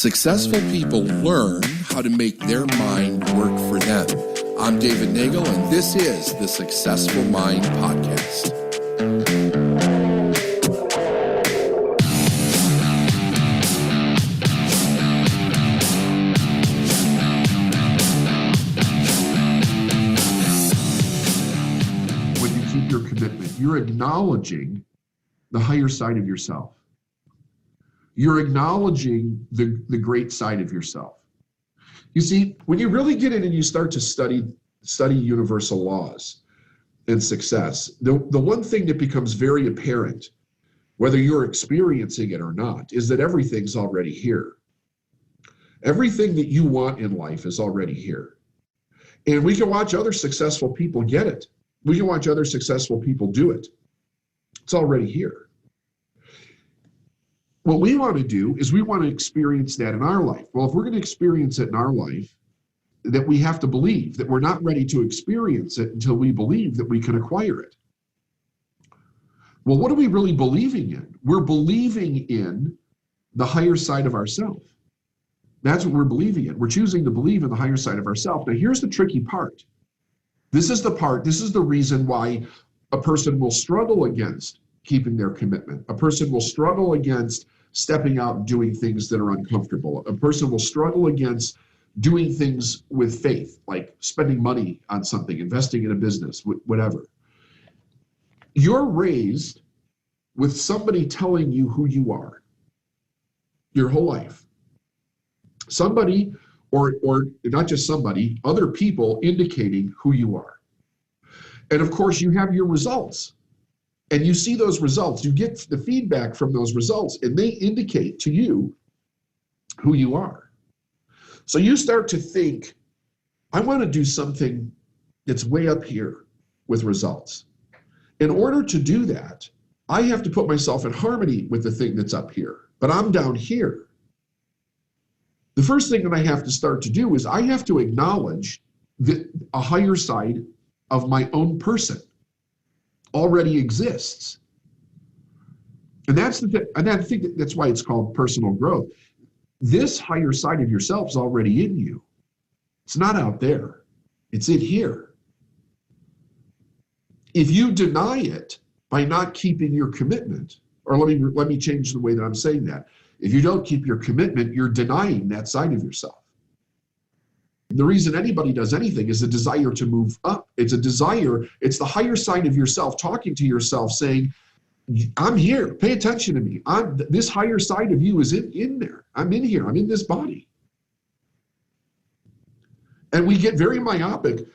Successful people learn how to make their mind work for them. I'm David Nagel, and this is the Successful Mind Podcast. When you keep your commitment, you're acknowledging the higher side of yourself. You're acknowledging the great side of yourself. You see, when you really get in and you start to study universal laws and success, the one thing that becomes very apparent, whether you're experiencing it or not, is that everything's already here. Everything that you want in life is already here. And we can watch other successful people get it. We can watch other successful people do it. It's already here. What we want to do is we want to experience that in our life. Well, if we're going to experience it in our life, that we have to believe that we're not ready to experience it until we believe that we can acquire it. Well, what are we really believing in? We're believing in the higher side of ourselves. That's what we're believing in. We're choosing to believe in the higher side of ourselves. Now, here's the tricky part. This is the reason why a person will struggle against keeping their commitment. A person will struggle against stepping out and doing things that are uncomfortable. A person will struggle against doing things with faith, like spending money on something, investing in a business, whatever. You're raised with somebody telling you who you are your whole life. Somebody, or not just somebody, other people indicating who you are. And of course, you have your results. And you see those results, you get the feedback from those results, and they indicate to you who you are. So you start to think, I want to do something that's way up here with results. In order to do that, I have to put myself in harmony with the thing that's up here, but I'm down here. The first thing that I have to start to do is I have to acknowledge that a higher side of my own person already exists. And I think that's why it's called personal growth. This higher side of yourself is already in you. It's not out there. It's in here. If you deny it by not keeping your commitment, or let me change the way that I'm saying that. If you don't keep your commitment, you're denying that side of yourself. The reason anybody does anything is a desire to move up. It's a desire, it's the higher side of yourself talking to yourself saying, I'm here, pay attention to me. This higher side of you is in there. I'm in here, I'm in this body. And we get very myopic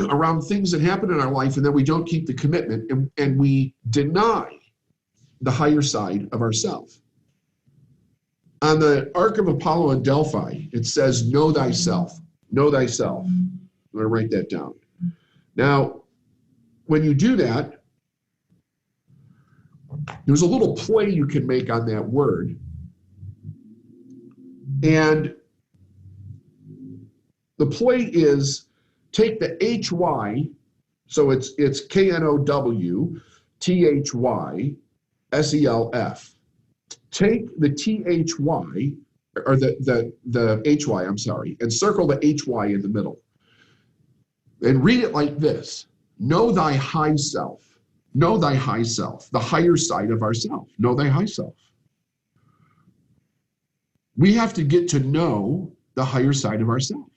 around things that happen in our life, and then we don't keep the commitment, and we deny the higher side of ourselves. On the Ark of Apollo at Delphi, it says, know thyself. Know thyself. I'm going to write that down. Now, when you do that, there's a little play you can make on that word. And the play is take the HY, so it's KNOWTHYSELF. Take the THY, or the HY, I'm sorry, and circle the HY in the middle. And read it like this. Know thy high self. Know thy high self, the higher side of ourself. Know thy high self. We have to get to know the higher side of ourself.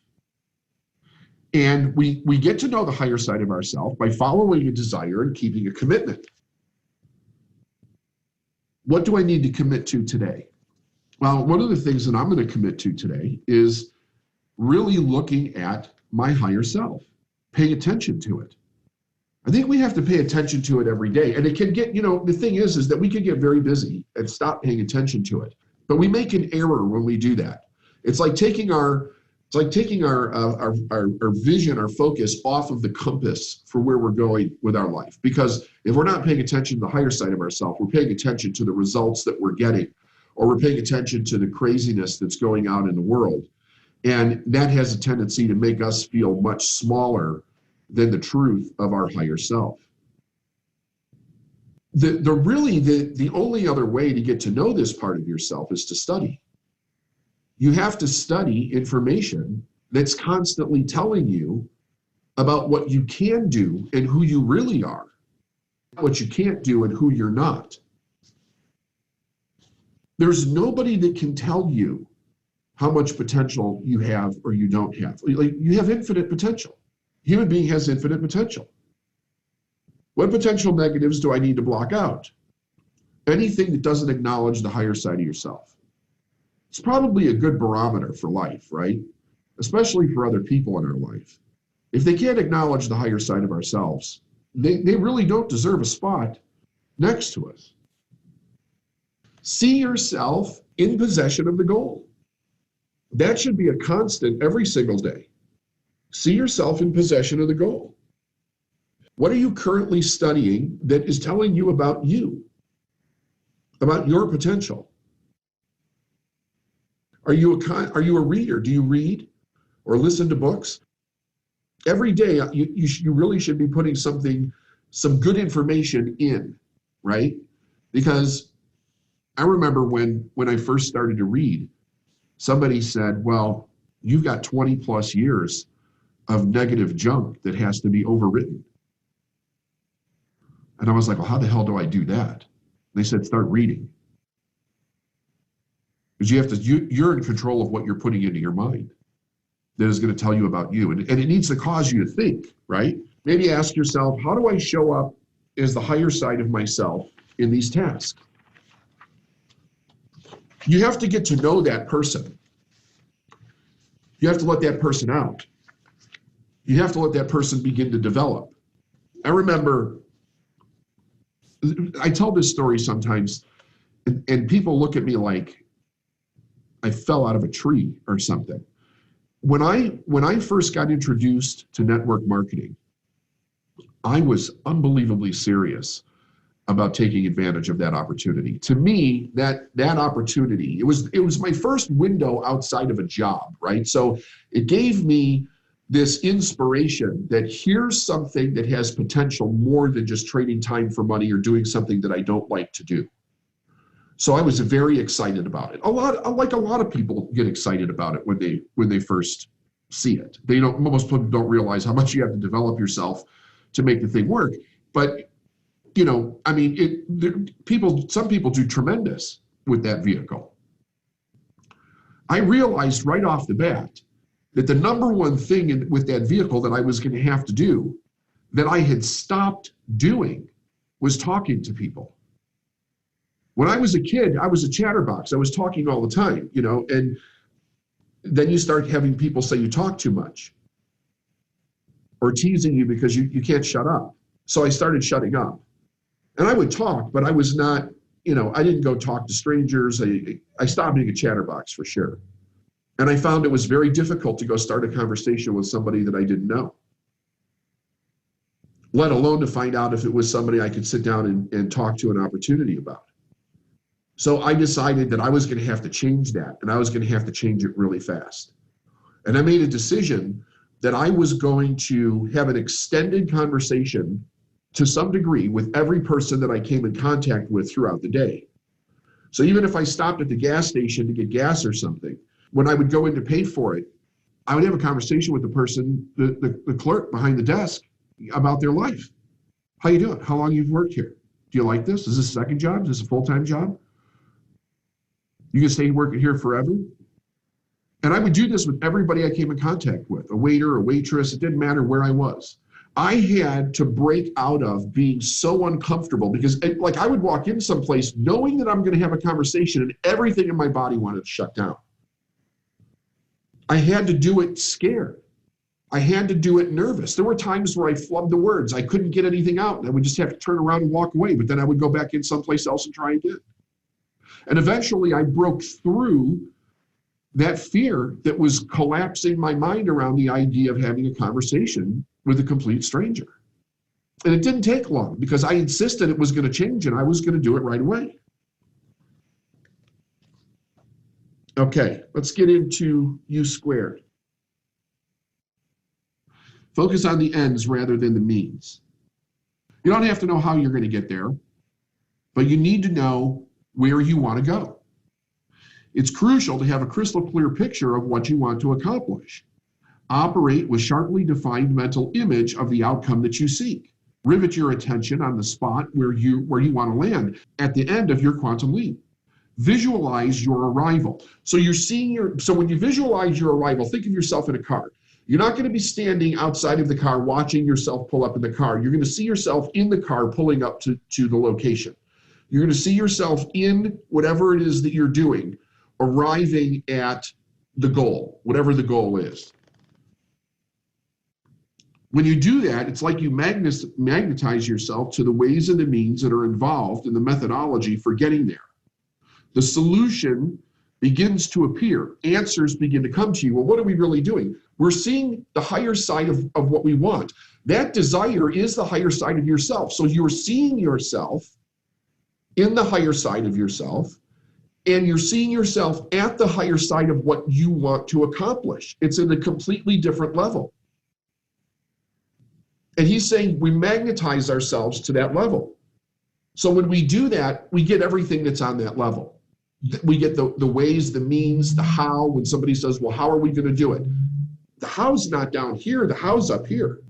And we get to know the higher side of ourself by following a desire and keeping a commitment. What do I need to commit to today? Well, one of the things that I'm going to commit to today is really looking at my higher self, paying attention to it. I think we have to pay attention to it every day. And it can get, the thing is that we can get very busy and stop paying attention to it. But we make an error when we do that. It's like taking our vision, our focus off of the compass for where we're going with our life. Because if we're not paying attention to the higher side of ourselves, we're paying attention to the results that we're getting, or we're paying attention to the craziness that's going on in the world. And that has a tendency to make us feel much smaller than the truth of our higher self. The only other way to get to know this part of yourself is to study. You have to study information that's constantly telling you about what you can do and who you really are, what you can't do and who you're not. There's nobody that can tell you how much potential you have or you don't have. Like, you have infinite potential. Human being has infinite potential. What potential negatives do I need to block out? Anything that doesn't acknowledge the higher side of yourself. It's probably a good barometer for life, right? Especially for other people in our life. If they can't acknowledge the higher side of ourselves, they really don't deserve a spot next to us. See yourself in possession of the goal. That should be a constant every single day. See yourself in possession of the goal. What are you currently studying that is telling you, about your potential? Are you a reader? Do you read or listen to books? Every day, you really should be putting some good information in, right? Because I remember when I first started to read, somebody said, well, you've got 20 plus years of negative junk that has to be overwritten. And I was like, well, how the hell do I do that? They said, start reading. Because you're in control of what you're putting into your mind that is going to tell you about you. And it needs to cause you to think, right? Maybe ask yourself, how do I show up as the higher side of myself in these tasks? You have to get to know that person. You have to let that person out. You have to let that person begin to develop. I remember, I tell this story sometimes, and people look at me like I fell out of a tree or something. When I first got introduced to network marketing, I was unbelievably serious about taking advantage of that opportunity. To me, that opportunity, it was my first window outside of a job, right? So it gave me this inspiration that here's something that has potential more than just trading time for money or doing something that I don't like to do. So I was very excited about it. A lot of people get excited about it when they first see it. Most people don't realize how much you have to develop yourself to make the thing work. But some people do tremendous with that vehicle. I realized right off the bat that the number one thing with that vehicle that I was going to have to do, that I had stopped doing, was talking to people. When I was a kid, I was a chatterbox. I was talking all the time, and then you start having people say you talk too much or teasing you because you can't shut up. So I started shutting up. And I would talk, but I was not, I didn't go talk to strangers. I stopped being a chatterbox for sure. And I found it was very difficult to go start a conversation with somebody that I didn't know, let alone to find out if it was somebody I could sit down and talk to an opportunity about. So I decided that I was going to have to change that, and I was going to have to change it really fast. And I made a decision that I was going to have an extended conversation to some degree with every person that I came in contact with throughout the day. So even if I stopped at the gas station to get gas or something, when I would go in to pay for it, I would have a conversation with the person, the clerk behind the desk, about their life. How you doing? How long you've worked here? Do you like this? Is this a second job? Is this a full-time job? You can stay working here forever? And I would do this with everybody I came in contact with, a waiter, a waitress, it didn't matter where I was. I had to break out of being so uncomfortable because I would walk in someplace knowing that I'm going to have a conversation and everything in my body wanted to shut down. I had to do it scared. I had to do it nervous. There were times where I flubbed the words. I couldn't get anything out. And I would just have to turn around and walk away, but then I would go back in someplace else and try again. And eventually I broke through that fear that was collapsing my mind around the idea of having a conversation with a complete stranger. And it didn't take long because I insisted it was going to change and I was going to do it right away. Okay, let's get into U squared. Focus on the ends rather than the means. You don't have to know how you're going to get there, but you need to know where you want to go. It's crucial to have a crystal clear picture of what you want to accomplish. Operate with sharply defined mental image of the outcome that you seek. Rivet your attention on the spot where you want to land at the end of your quantum leap. Visualize your arrival. So when you visualize your arrival, think of yourself in a car. You're not going to be standing outside of the car watching yourself pull up in the car. You're going to see yourself in the car pulling up to the location. You're going to see yourself in whatever it is that you're doing, arriving at the goal, whatever the goal is. When you do that, it's like you magnetize yourself to the ways and the means that are involved in the methodology for getting there. The solution begins to appear. Answers begin to come to you. Well, what are we really doing? We're seeing the higher side of what we want. That desire is the higher side of yourself. So you're seeing yourself in the higher side of yourself, and you're seeing yourself at the higher side of what you want to accomplish. It's in a completely different level. And he's saying we magnetize ourselves to that level. So when we do that, we get everything that's on that level. We get the ways, the means, the how. When somebody says, well, how are we going to do it? The how's not down here, the how's up here.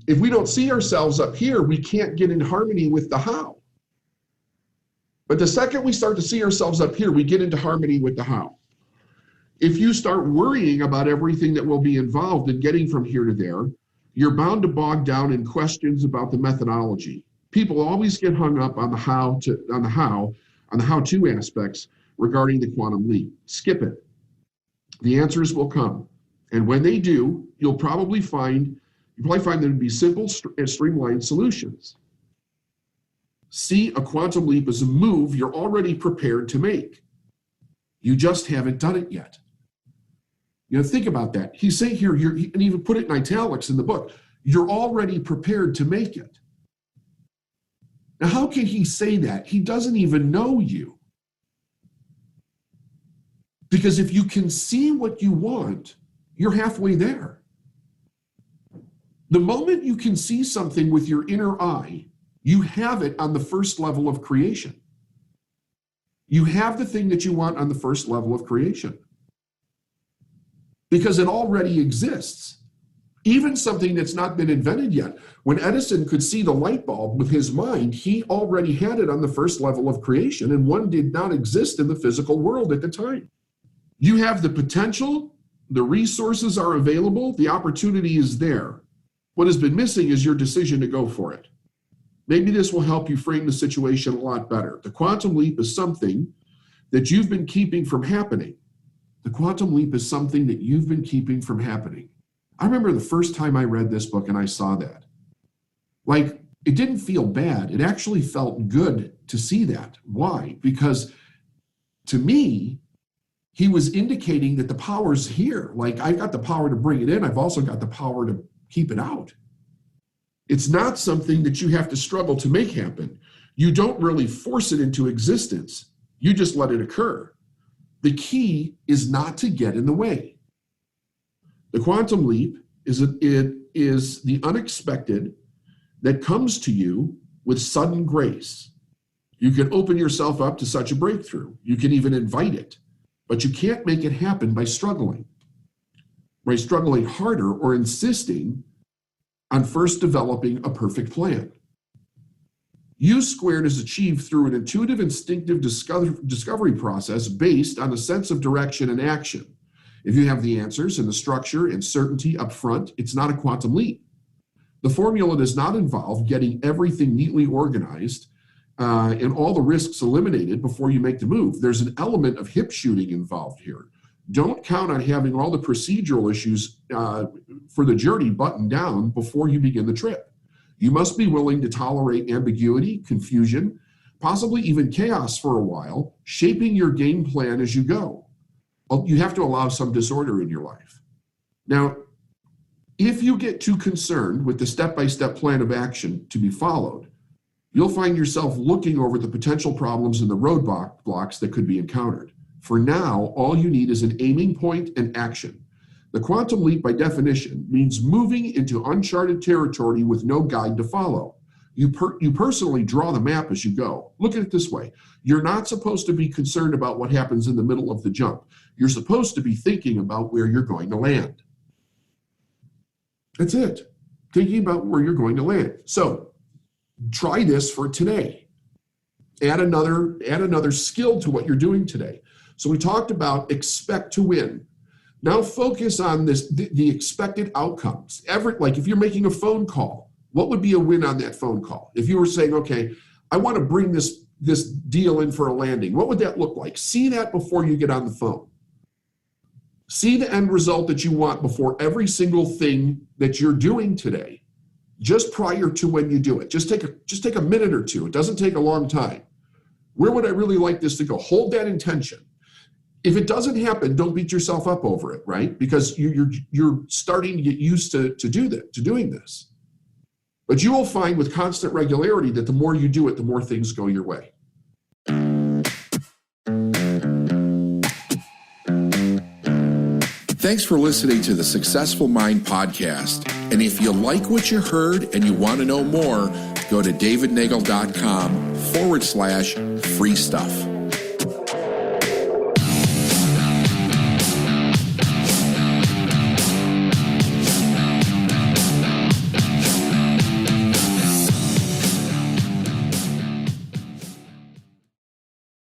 If we don't see ourselves up here, we can't get in harmony with the how. But the second we start to see ourselves up here, we get into harmony with the how. If you start worrying about everything that will be involved in getting from here to there, you're bound to bog down in questions about the methodology. People always get hung up on the how-to aspects regarding the quantum leap. Skip it. The answers will come. And when they do, you'll probably find them to be simple and streamlined solutions. See a quantum leap as a move you're already prepared to make. You just haven't done it yet. Think about that. He's saying here, and even put it in italics in the book, you're already prepared to make it. Now, how can he say that? He doesn't even know you. Because if you can see what you want, you're halfway there. The moment you can see something with your inner eye, you have it on the first level of creation. You have the thing that you want on the first level of creation. Because it already exists. Even something that's not been invented yet. When Edison could see the light bulb with his mind, he already had it on the first level of creation, and one did not exist in the physical world at the time. You have the potential, the resources are available, the opportunity is there. What has been missing is your decision to go for it. Maybe this will help you frame the situation a lot better. The quantum leap is something that you've been keeping from happening. The quantum leap is something that you've been keeping from happening. I remember the first time I read this book and I saw that. Like, it didn't feel bad. It actually felt good to see that. Why? Because to me, he was indicating that the power's here. Like, I've got the power to bring it in. I've also got the power to keep it out. It's not something that you have to struggle to make happen. You don't really force it into existence. You just let it occur. The key is not to get in the way. The quantum leap is the unexpected that comes to you with sudden grace. You can open yourself up to such a breakthrough. You can even invite it, but you can't make it happen by struggling harder or insisting on first developing a perfect plan. U squared is achieved through an intuitive, instinctive discovery process based on a sense of direction and action. If you have the answers and the structure and certainty up front, it's not a quantum leap. The formula does not involve getting everything neatly organized and all the risks eliminated before you make the move. There's an element of hip shooting involved here. Don't count on having all the procedural issues for the journey buttoned down before you begin the trip. You must be willing to tolerate ambiguity, confusion, possibly even chaos for a while, shaping your game plan as you go. You have to allow some disorder in your life. Now, if you get too concerned with the step-by-step plan of action to be followed, you'll find yourself looking over the potential problems and the roadblocks that could be encountered. For now, all you need is an aiming point and action. The quantum leap, by definition, means moving into uncharted territory with no guide to follow. You personally draw the map as you go. Look at it this way. You're not supposed to be concerned about what happens in the middle of the jump. You're supposed to be thinking about where you're going to land. That's it. Thinking about where you're going to land. So try this for today. Add another skill to what you're doing today. So we talked about expect to win. Now focus on the expected outcomes. Like if you're making a phone call, what would be a win on that phone call? If you were saying, okay, I want to bring this deal in for a landing, what would that look like? See that before you get on the phone. See the end result that you want before every single thing that you're doing today, just prior to when you do it. Just take a minute or two. It doesn't take a long time. Where would I really like this to go? Hold that intention. If it doesn't happen, don't beat yourself up over it, right? Because you're starting to get used to doing this. But you will find with constant regularity that the more you do it, the more things go your way. Thanks for listening to the Successful Mind podcast. And if you like what you heard and you want to know more, go to davidnagel.com/free stuff.